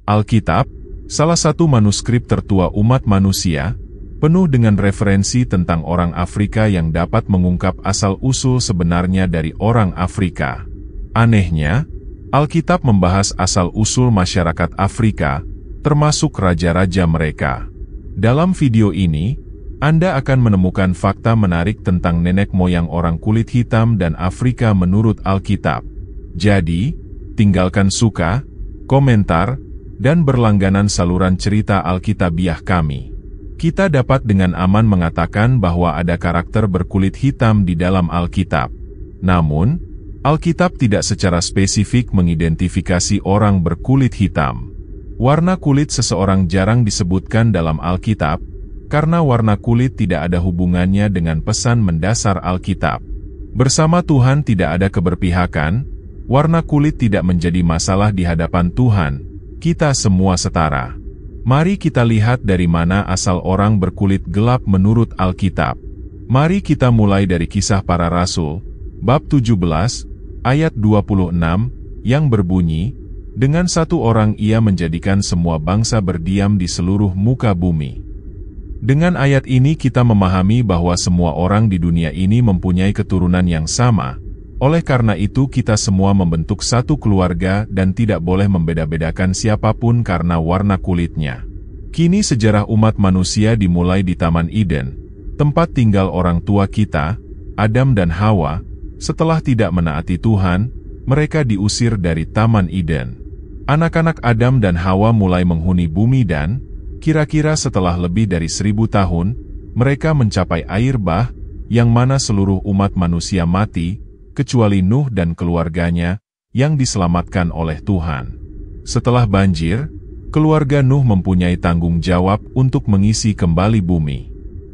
Alkitab, salah satu manuskrip tertua umat manusia, penuh dengan referensi tentang orang Afrika yang dapat mengungkap asal-usul sebenarnya dari orang Afrika. Anehnya, Alkitab membahas asal-usul masyarakat Afrika, termasuk raja-raja mereka. Dalam video ini, Anda akan menemukan fakta menarik tentang nenek moyang orang kulit hitam dan Afrika menurut Alkitab. Jadi, tinggalkan suka, komentar, dan berlangganan saluran cerita Alkitabiah kami. Kita dapat dengan aman mengatakan bahwa ada karakter berkulit hitam di dalam Alkitab. Namun, Alkitab tidak secara spesifik mengidentifikasi orang berkulit hitam. Warna kulit seseorang jarang disebutkan dalam Alkitab, karena warna kulit tidak ada hubungannya dengan pesan mendasar Alkitab. Bersama Tuhan tidak ada keberpihakan, warna kulit tidak menjadi masalah di hadapan Tuhan, kita semua setara. Mari kita lihat dari mana asal orang berkulit gelap menurut Alkitab. Mari kita mulai dari Kisah Para Rasul, bab 17, ayat 26, yang berbunyi, "Dengan satu orang ia menjadikan semua bangsa berdiam di seluruh muka bumi." Dengan ayat ini kita memahami bahwa semua orang di dunia ini mempunyai keturunan yang sama. Oleh karena itu kita semua membentuk satu keluarga dan tidak boleh membeda-bedakan siapapun karena warna kulitnya. Kini sejarah umat manusia dimulai di Taman Eden, tempat tinggal orang tua kita, Adam dan Hawa. Setelah tidak menaati Tuhan, mereka diusir dari Taman Eden. Anak-anak Adam dan Hawa mulai menghuni bumi dan, kira-kira setelah lebih dari 1000 tahun, mereka mencapai air bah, yang mana seluruh umat manusia mati, kecuali Nuh dan keluarganya, yang diselamatkan oleh Tuhan. Setelah banjir, keluarga Nuh mempunyai tanggung jawab untuk mengisi kembali bumi.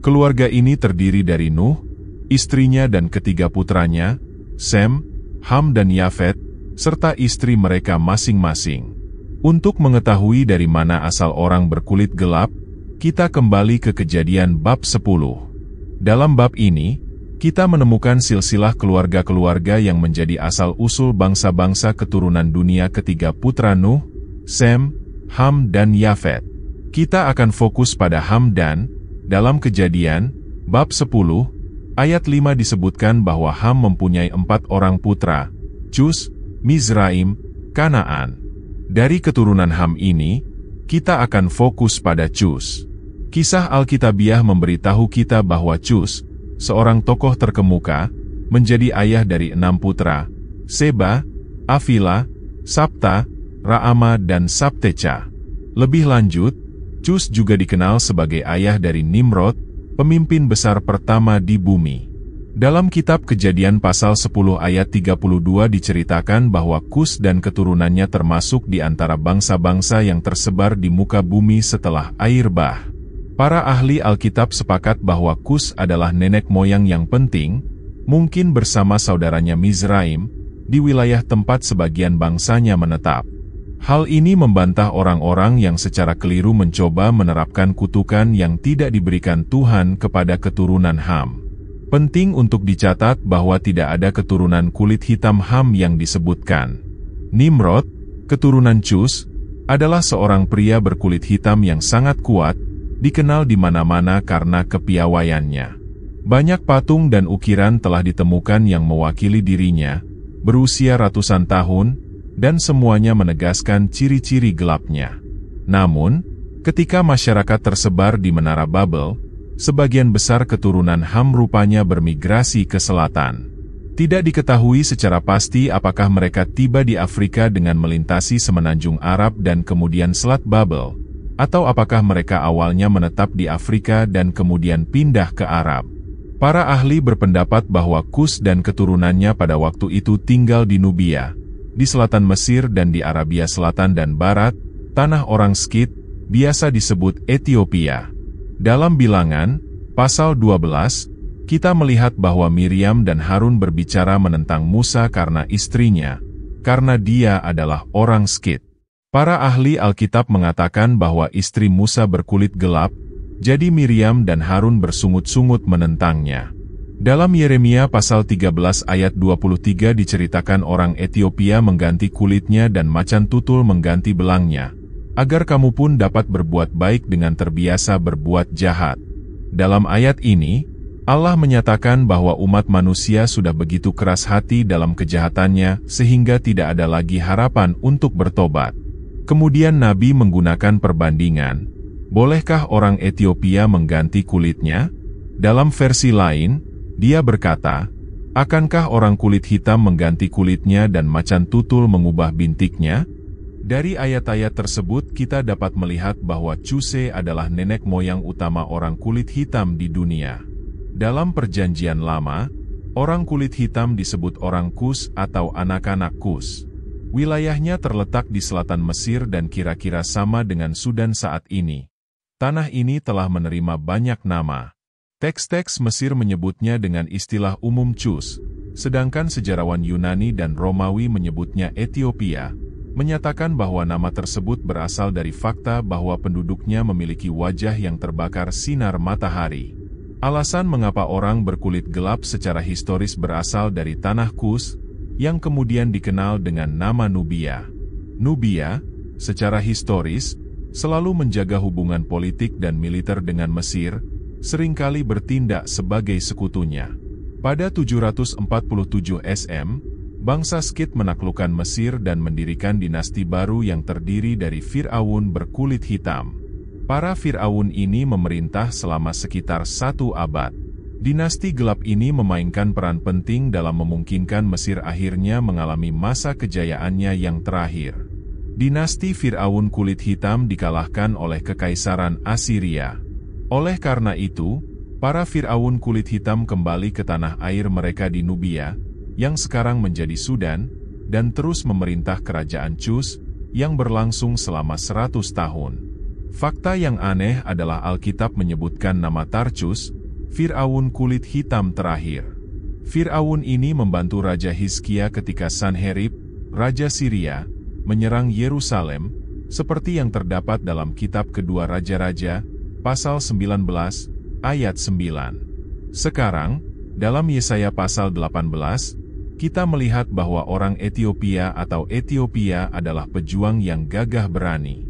Keluarga ini terdiri dari Nuh, istrinya dan ketiga putranya, Sem, Ham dan Yafet, serta istri mereka masing-masing. Untuk mengetahui dari mana asal orang berkulit gelap, kita kembali ke Kejadian bab 10. Dalam bab ini, kita menemukan silsilah keluarga-keluarga yang menjadi asal-usul bangsa-bangsa keturunan dunia ketiga putra Nuh, Sem, Ham dan Yafet. Kita akan fokus pada Ham dan, dalam Kejadian, bab 10, ayat 5 disebutkan bahwa Ham mempunyai 4 orang putra, Cus, Mizraim, Kanaan. Dari keturunan Ham ini, kita akan fokus pada Cus. Kisah Alkitabiah memberitahu kita bahwa Cus, seorang tokoh terkemuka, menjadi ayah dari 6 putra, Seba, Avila, Sabta, Raama dan Sabteca. Lebih lanjut, Cus juga dikenal sebagai ayah dari Nimrod, pemimpin besar pertama di bumi. Dalam kitab Kejadian pasal 10 ayat 32 diceritakan bahwa Kus dan keturunannya termasuk di antara bangsa-bangsa yang tersebar di muka bumi setelah air bah. Para ahli Alkitab sepakat bahwa Kus adalah nenek moyang yang penting, mungkin bersama saudaranya Mizraim, di wilayah tempat sebagian bangsanya menetap. Hal ini membantah orang-orang yang secara keliru mencoba menerapkan kutukan yang tidak diberikan Tuhan kepada keturunan Ham. Penting untuk dicatat bahwa tidak ada keturunan kulit hitam Ham yang disebutkan. Nimrod, keturunan Cus, adalah seorang pria berkulit hitam yang sangat kuat, dikenal di mana-mana karena kepiawaiannya. Banyak patung dan ukiran telah ditemukan yang mewakili dirinya, berusia ratusan tahun, dan semuanya menegaskan ciri-ciri gelapnya. Namun, ketika masyarakat tersebar di Menara Babel, sebagian besar keturunan Ham rupanya bermigrasi ke selatan. Tidak diketahui secara pasti apakah mereka tiba di Afrika dengan melintasi semenanjung Arab dan kemudian Selat Babel, atau apakah mereka awalnya menetap di Afrika dan kemudian pindah ke Arab. Para ahli berpendapat bahwa Kus dan keturunannya pada waktu itu tinggal di Nubia, di selatan Mesir dan di Arabia Selatan dan Barat, tanah orang Skit, biasa disebut Ethiopia. Dalam Bilangan, pasal 12, kita melihat bahwa Miriam dan Harun berbicara menentang Musa karena istrinya, karena dia adalah orang Skit. Para ahli Alkitab mengatakan bahwa istri Musa berkulit gelap, jadi Miriam dan Harun bersungut-sungut menentangnya. Dalam Yeremia pasal 13 ayat 23 diceritakan orang Ethiopia mengganti kulitnya dan macan tutul mengganti belangnya. agar kamu pun dapat berbuat baik dengan terbiasa berbuat jahat. Dalam ayat ini, Allah menyatakan bahwa umat manusia sudah begitu keras hati dalam kejahatannya sehingga tidak ada lagi harapan untuk bertobat. Kemudian Nabi menggunakan perbandingan, bolehkah orang Ethiopia mengganti kulitnya? Dalam versi lain, dia berkata, akankah orang kulit hitam mengganti kulitnya dan macan tutul mengubah bintiknya? Dari ayat-ayat tersebut kita dapat melihat bahwa Cuse adalah nenek moyang utama orang kulit hitam di dunia. Dalam perjanjian lama, orang kulit hitam disebut orang Kus atau anak-anak Kus. Wilayahnya terletak di selatan Mesir dan kira-kira sama dengan Sudan saat ini. Tanah ini telah menerima banyak nama. Teks-teks Mesir menyebutnya dengan istilah umum Cus, sedangkan sejarawan Yunani dan Romawi menyebutnya Ethiopia, menyatakan bahwa nama tersebut berasal dari fakta bahwa penduduknya memiliki wajah yang terbakar sinar matahari. Alasan mengapa orang berkulit gelap secara historis berasal dari tanah Kus, yang kemudian dikenal dengan nama Nubia. Nubia, secara historis, selalu menjaga hubungan politik dan militer dengan Mesir, seringkali bertindak sebagai sekutunya. Pada 747 SM, bangsa Skit menaklukkan Mesir dan mendirikan dinasti baru yang terdiri dari Fir'aun berkulit hitam. Para Fir'aun ini memerintah selama sekitar 1 abad. Dinasti gelap ini memainkan peran penting dalam memungkinkan Mesir akhirnya mengalami masa kejayaannya yang terakhir. Dinasti Fir'aun kulit hitam dikalahkan oleh Kekaisaran Assyria. Oleh karena itu, para Fir'aun kulit hitam kembali ke tanah air mereka di Nubia, yang sekarang menjadi Sudan, dan terus memerintah kerajaan Cus, yang berlangsung selama 100 tahun. Fakta yang aneh adalah Alkitab menyebutkan nama Tarcus, Fir'aun kulit hitam terakhir. Fir'aun ini membantu Raja Hizkia ketika Sanherib, Raja Syria, menyerang Yerusalem, seperti yang terdapat dalam kitab Kedua Raja-Raja, pasal 19, ayat 9. Sekarang, dalam Yesaya pasal 18, kita melihat bahwa orang Ethiopia atau Ethiopia adalah pejuang yang gagah berani.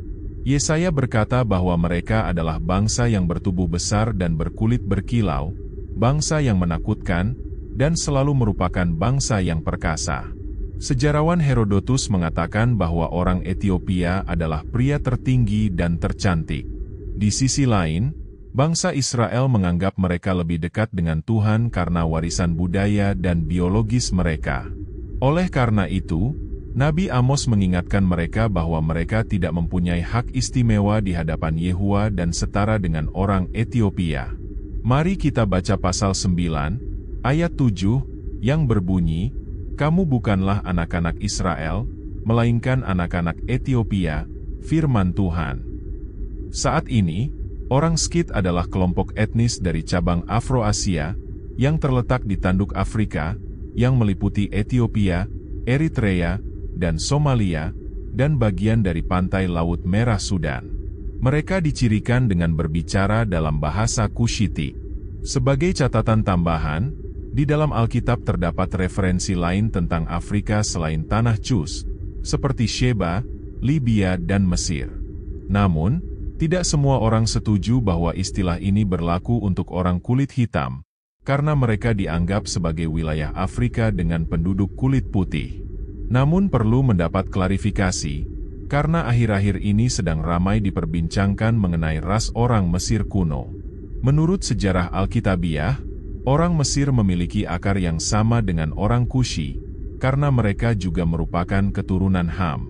Yesaya berkata bahwa mereka adalah bangsa yang bertubuh besar dan berkulit berkilau, bangsa yang menakutkan, dan selalu merupakan bangsa yang perkasa. Sejarawan Herodotus mengatakan bahwa orang Ethiopia adalah pria tertinggi dan tercantik. Di sisi lain, bangsa Israel menganggap mereka lebih dekat dengan Tuhan karena warisan budaya dan biologis mereka. Oleh karena itu, Nabi Amos mengingatkan mereka bahwa mereka tidak mempunyai hak istimewa di hadapan Yehuwa dan setara dengan orang Ethiopia. Mari kita baca pasal 9, ayat 7, yang berbunyi, "Kamu bukanlah anak-anak Israel, melainkan anak-anak Ethiopia, firman Tuhan." Saat ini, orang Skit adalah kelompok etnis dari cabang Afro-Asia, yang terletak di tanduk Afrika, yang meliputi Ethiopia, Eritrea, dan Somalia, dan bagian dari pantai Laut Merah Sudan. Mereka dicirikan dengan berbicara dalam bahasa Kushiti. Sebagai catatan tambahan, di dalam Alkitab terdapat referensi lain tentang Afrika selain tanah Cus, seperti Sheba, Libya, dan Mesir. Namun, tidak semua orang setuju bahwa istilah ini berlaku untuk orang kulit hitam, karena mereka dianggap sebagai wilayah Afrika dengan penduduk kulit putih. Namun perlu mendapat klarifikasi, karena akhir-akhir ini sedang ramai diperbincangkan mengenai ras orang Mesir kuno. Menurut sejarah Alkitabiah, orang Mesir memiliki akar yang sama dengan orang Kushi, karena mereka juga merupakan keturunan Ham.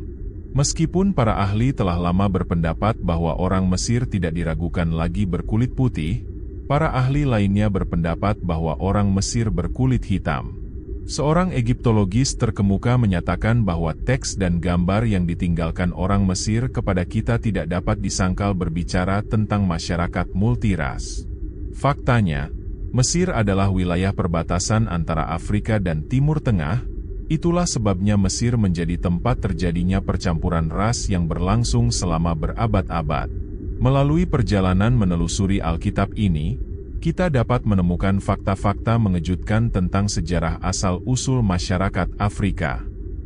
Meskipun para ahli telah lama berpendapat bahwa orang Mesir tidak diragukan lagi berkulit putih, para ahli lainnya berpendapat bahwa orang Mesir berkulit hitam. Seorang Egiptologis terkemuka menyatakan bahwa teks dan gambar yang ditinggalkan orang Mesir kepada kita tidak dapat disangkal berbicara tentang masyarakat multiras. Faktanya, Mesir adalah wilayah perbatasan antara Afrika dan Timur Tengah. Itulah sebabnya Mesir menjadi tempat terjadinya percampuran ras yang berlangsung selama berabad-abad. Melalui perjalanan menelusuri Alkitab ini, kita dapat menemukan fakta-fakta mengejutkan tentang sejarah asal-usul masyarakat Afrika.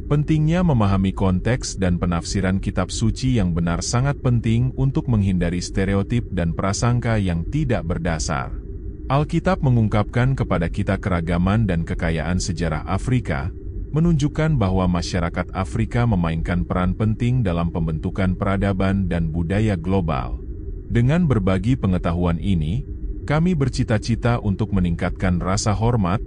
Pentingnya memahami konteks dan penafsiran kitab suci yang benar sangat penting untuk menghindari stereotip dan prasangka yang tidak berdasar. Alkitab mengungkapkan kepada kita keragaman dan kekayaan sejarah Afrika, menunjukkan bahwa masyarakat Afrika memainkan peran penting dalam pembentukan peradaban dan budaya global. Dengan berbagi pengetahuan ini, kami bercita-cita untuk meningkatkan rasa hormat,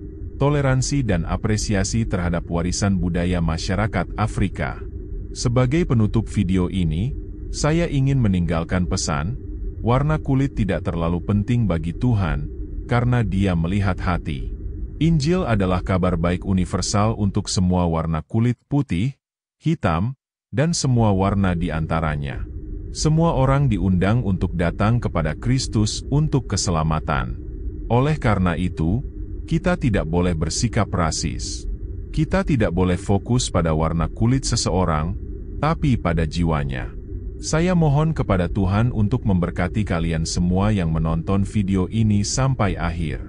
toleransi dan apresiasi terhadap warisan budaya masyarakat Afrika. Sebagai penutup video ini, saya ingin meninggalkan pesan, warna kulit tidak terlalu penting bagi Tuhan, karena Dia melihat hati. Injil adalah kabar baik universal untuk semua warna kulit putih, hitam, dan semua warna di antaranya. Semua orang diundang untuk datang kepada Kristus untuk keselamatan. Oleh karena itu, kita tidak boleh bersikap rasis. Kita tidak boleh fokus pada warna kulit seseorang, tapi pada jiwanya. Saya mohon kepada Tuhan untuk memberkati kalian semua yang menonton video ini sampai akhir.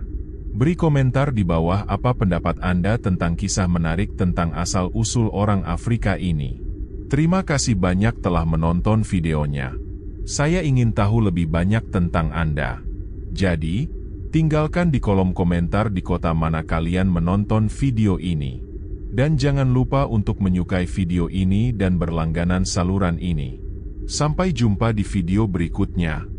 Beri komentar di bawah apa pendapat Anda tentang kisah menarik tentang asal-usul orang Afrika ini. Terima kasih banyak telah menonton videonya. Saya ingin tahu lebih banyak tentang Anda. Jadi, tinggalkan di kolom komentar di kota mana kalian menonton video ini. Dan jangan lupa untuk menyukai video ini dan berlangganan saluran ini. Sampai jumpa di video berikutnya.